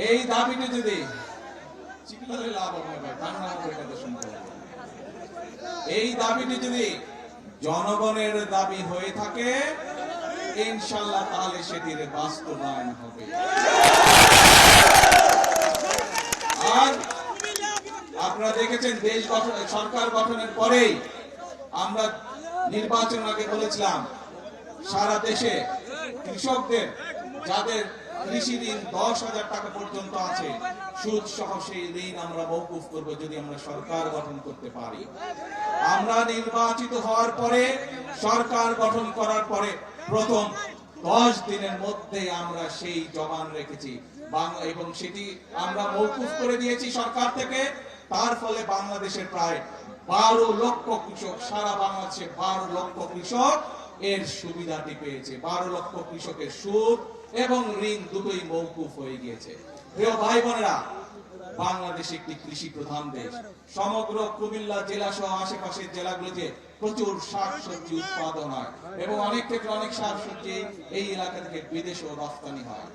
এই দাবিটি যদি চিল্লালে লাভ হবে ভাই, কান্না করে কথা শুনতে হবে। এই দাবিটি যদি জনগণের দাবি হয়ে থাকে ইনশাআল্লাহ তাহলে সেটির বাস্তবায়ন হবে। আর আপনারা দেখেছেন দেশ গঠন, সরকার গঠনের পরেই আমরা নির্বাচন আগে বলেছিলাম সারা দেশে কৃষকদের যাদের কৃষি ঋণ 10,000 টাকা পর্যন্ত আছে সুদ সহ সেই ঋণ আমরা মওকুফ করব যদি আমরা সরকার গঠন করতে পারি। আমরা নির্বাচিত হওয়ার পরে সরকার গঠন করার পরে প্রথম 10 দিনের মধ্যে আমরা সেই জবান রেখেছি বাংলা, এবং সেটি আমরা মওকুফ করে দিয়েছি সরকার থেকে। তার ফলে বাংলাদেশের প্রায় 12 লক্ষ কৃষক, সারা বাংলাদেশে 12 লক্ষ কৃষক এর সুবিধাটি পেয়েছে। 12 লক্ষ কৃষকের সুদ এবং ঋণ দুটোই মওকুফ হয়ে গিয়েছে। প্রিয় ভাই বোনেরা, বাংলাদেশ একটি কৃষি প্রধান দেশ। সমগ্র কুমিল্লা জেলা সহ আশেপাশের জেলাগুলোতে প্রচুর শাকসবজি উৎপাদন হয় এবং অনেক ক্ষেত্রে অনেক শাকসবজি এই এলাকা থেকে বিদেশেও রপ্তানি হয়।